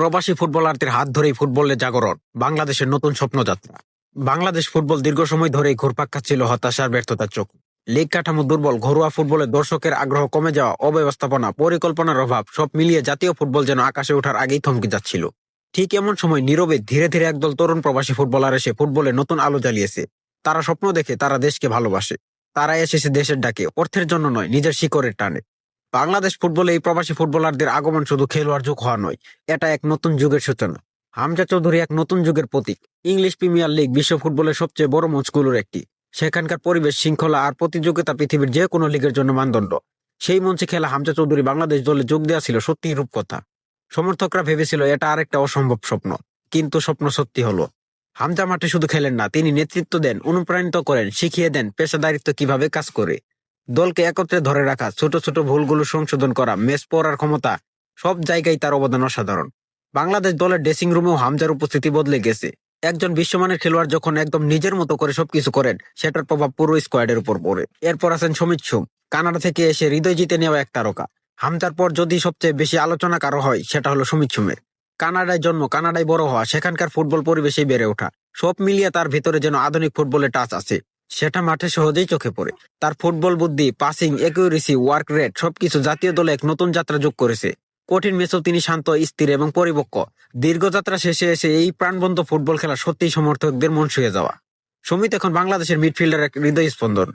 প্রবাসী ফুটবলারদের হাত ধরেই ফুটবলের জাগরণ, বাংলাদেশের নতুন স্বপ্নযাত্রা। বাংলাদেশ ফুটবল দীর্ঘ সময় ধরেই ঘুরপাক খাচ্ছিল হতাশার ব্যর্থতার চোখ। লীগ কাঠামো দুর্বল, ঘরোয়া ফুটবলে দর্শকের আগ্রহ কমে যাওয়া, অব্যবস্থাপনা, পরিকল্পনার অভাব, সব মিলিয়ে জাতীয় ফুটবল যেন আকাশে ওঠার আগেই থমকে যাচ্ছিল। ঠিক এমন সময় নীরবে ধীরে ধীরে একদল তরুণ প্রবাসী ফুটবলার এসে ফুটবলে নতুন আলো জ্বালিয়েছে। তারা স্বপ্ন দেখে, তারা দেশকে ভালোবাসে। তারা এসেছে দেশের ডাকে, অর্থের জন্য নয়, নিজের শিকড়ের টানে। বাংলাদেশ ফুটবলে এই প্রবাসী ফুটবলারদের আগমন শুধু খেলোয়াড় যুগ হওয়া নয়, এটা এক নতুন যুগের সূচনা। হামজা চৌধুরী এক নতুন যুগের প্রতীক। ইংলিশ প্রিমিয়ার লিগ বিশ্ব ফুটবলের সবচেয়ে বড় মঞ্চগুলোর একটি। সেখানকার পরিবেশ, শৃঙ্খলা আর প্রতিযোগিতা পৃথিবীর যে কোনো লিগের জন্য মানদণ্ড। সেই মঞ্চে খেলা হামজা চৌধুরী বাংলাদেশ দলে যোগ দেওয়া ছিল সত্যিই রূপকথা। সমর্থকরা ভেবেছিল এটা আরেকটা অসম্ভব স্বপ্ন, কিন্তু স্বপ্ন সত্যি হলো। হামজা মাঠে শুধু খেলেন না, তিনি নেতৃত্ব দেন, অনুপ্রাণিত করেন, শিখিয়ে দেন পেশাদারিত্ব কিভাবে কাজ করে। দলকে একত্রে ধরে রাখা, ছোট ছোট ভুলগুলো সংশোধন করা, ম্যাচ পড়ার ক্ষমতা, সব জায়গায় তার অবদান অসাধারণ। বাংলাদেশ দলের ড্রেসিং রুমেও হামজার উপস্থিতি বদলে গেছে। একজন বিশ্বমানের খেলোয়াড় যখন একদম নিজের মতো করে সবকিছু করেন, সেটার প্রভাব পুরো স্কোয়াডের উপর পড়ে। এরপর আছেন সমিত সোম, কানাডা থেকে এসে হৃদয় জিতে নেওয়া এক তারকা। হামজার পর যদি সবচেয়ে বেশি আলোচনা কারো হয়, সেটা হলো সমিত সোমের। কানাডায় জন্ম, কানাডায় বড় হওয়া, সেখানকার ফুটবল পরিবেশেই বেড়ে ওঠা, সব মিলিয়ে তার ভিতরে যেন আধুনিক ফুটবলের টাচ আছে। সেটা মাঠে সহজেই চোখে পড়ে। তার ফুটবল বুদ্ধি, পাসিং, অ্যাকুরেসি, ওয়ার্ক রেট সবকিছু জাতীয় দলে এক নতুন যাত্রা যোগ করেছে। কঠিন ম্যাচেও তিনি শান্ত, স্থির এবং পরিপক্ক। দীর্ঘযাত্রা শেষে এসে এই প্রাণবন্ত ফুটবল খেলা সত্যিই সমর্থকদের মন ছুঁয়ে যাওয়া। সমিত এখন বাংলাদেশের মিডফিল্ডার এক হৃদয় স্পন্দন।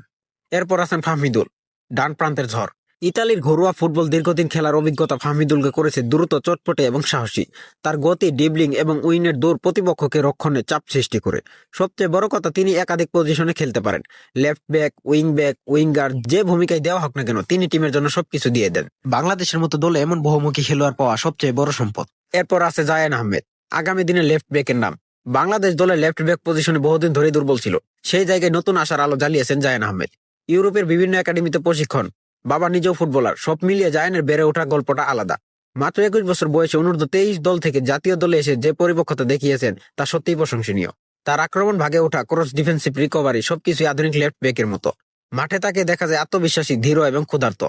এরপর আছেন ফাহমিদুল, ডান প্রান্তের ঝড়। ইতালির ঘরোয়া ফুটবল দীর্ঘদিন খেলার অভিজ্ঞতা ফাহমিদুলকে করেছে দ্রুত, চটপটে এবং সাহসী। তার গতি, ডিবলিং এবং উইনের দৌড় প্রতিপক্ষকে রক্ষণে চাপ সৃষ্টি করে। সবচেয়ে বড় কথা, তিনি একাধিক পজিশনে খেলতে পারেন। লেফট ব্যাক, উইং উইঙ্গার, যে ভূমিকায় দেওয়া হোক না কেন, তিনি টিমের জন্য সবকিছু দিয়ে দেন। বাংলাদেশের মতো দলে এমন বহুমুখী খেলোয়াড় পাওয়া সবচেয়ে বড় সম্পদ। এরপর আছে জায়ান আহমেদ, আগামী দিনে লেফট ব্যাকের নাম। বাংলাদেশ দলে লেফট ব্যাক পজিশনে বহুদিন ধরেই দুর্বল ছিল। সেই জায়গায় নতুন আশার আলো জ্বালিয়েছেন জায়ান আহমেদ। ইউরোপের বিভিন্ন একাডেমিতে প্রশিক্ষণ, বাবা নিজেও ফুটবলার, সব মিলিয়ে জায়ানের বেড়ে ওঠা গল্পটা আলাদা। মাত্র 21 বছর বয়সে অনূর্ধ্ব-23 দল থেকে জাতীয় দলে এসে যে পরিপক্কতা দেখিয়েছেন, তা সত্যিই প্রশংসনীয়। তার আক্রমণ ভাগে ওঠা, ক্রস, ডিফেন্সিভ রিকভারি সবকিছুই আধুনিক লেফট ব্যাকের মতো। মাঠে তাকে দেখা যায় আত্মবিশ্বাসী, ধীর এবং ক্ষুধার্ত।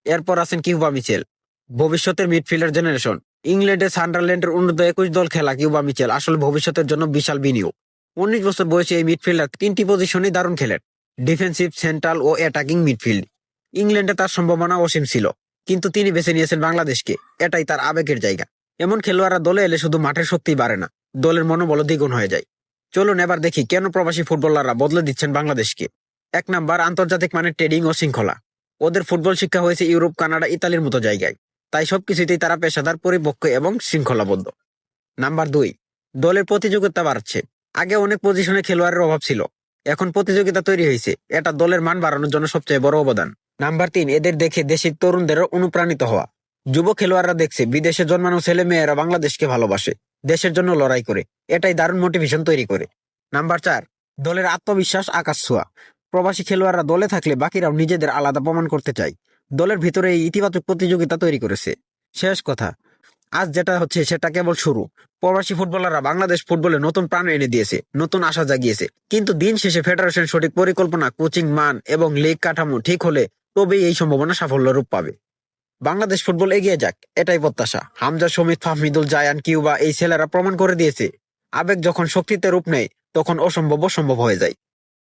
এরপর আছেন কিউবা মিচেল, ভবিষ্যতের মিডফিল্ডার জেনারেশন। ইংল্যান্ডে সান্ডারল্যান্ডের অনূর্ধ্ব-21 দল খেলা কিউবা মিচেল আসলে ভবিষ্যতের জন্য বিশাল বিনিয়োগ। 19 বছর বয়সে এই মিডফিল্ডার 3টি পজিশনেই দারুণ খেলেন, ডিফেন্সিভ, সেন্ট্রাল ও অ্যাটাকিং মিডফিল্ড। ইংল্যান্ডে তার সম্ভাবনা অসীম ছিল, কিন্তু তিনি বেছে নিয়েছেন বাংলাদেশকে। এটাই তার আবেগের জায়গা। এমন খেলোয়াড়রা দলে এলে শুধু মাঠের শক্তি বাড়ে না, দলের মনোবল দ্বিগুণ হয়ে যায়। চলুন এবার দেখি কেন প্রবাসী ফুটবলাররা বদলে দিচ্ছেন বাংলাদেশকে। 1 নাম্বার, আন্তর্জাতিক মানের ট্রেডিং ও শৃঙ্খলা। ওদের ফুটবল শিক্ষা হয়েছে ইউরোপ, কানাডা, ইতালির মতো জায়গায়। তাই সবকিছুতেই তারা পেশাদার, পরিপক্ক এবং শৃঙ্খলাবদ্ধ। নাম্বার 2, দলের প্রতিযোগিতা বাড়ছে। আগে অনেক পজিশনে খেলোয়াড়ের অভাব ছিল, এখন প্রতিযোগিতা তৈরি হয়েছে। এটা দলের মান বাড়ানোর জন্য সবচেয়ে বড় অবদান। নাম্বার 3, এদের দেখে দেশের তরুণদেরও অনুপ্রাণিত হওয়া। যুব খেলোয়াড়রা দেখছে বিদেশে জন্মানো ছেলে মেয়েরা বাংলাদেশকে ভালোবাসে, দেশের জন্য লড়াই করে। এটাই দারুণ মোটিভেশন তৈরি করে। নাম্বার 4, দলের আত্মবিশ্বাস আকাশ ছোঁয়া। প্রবাসী খেলোয়াড়রা দলে থাকলে বাকিরাও নিজেদের আলাদা প্রমাণ করতে চায়। দলের ভিতরে এই ইতিবাচক প্রতিযোগিতা তৈরি করেছে। শেষ কথা, আজ যেটা হচ্ছে সেটা কেবল শুরু। প্রবাসী ফুটবলাররা বাংলাদেশ ফুটবলে নতুন প্রাণ এনে দিয়েছে, নতুন আশা জাগিয়েছে। কিন্তু দিন শেষে ফেডারেশন সঠিক পরিকল্পনা, কোচিং মান এবং লীগ কাঠামো ঠিক হলে তবেই এই সম্ভাবনা সাফল্য রূপ পাবে। বাংলাদেশ ফুটবল এগিয়ে যাক, এটাই প্রত্যাশা। হামজা, সমিত, ফাহমিদুল, জায়ান, কিউবা, এই ছেলেরা প্রমাণ করে দিয়েছে, আবেগ যখন শক্তিতে রূপ নেয়, তখন অসম্ভব সম্ভব হয়ে যায়।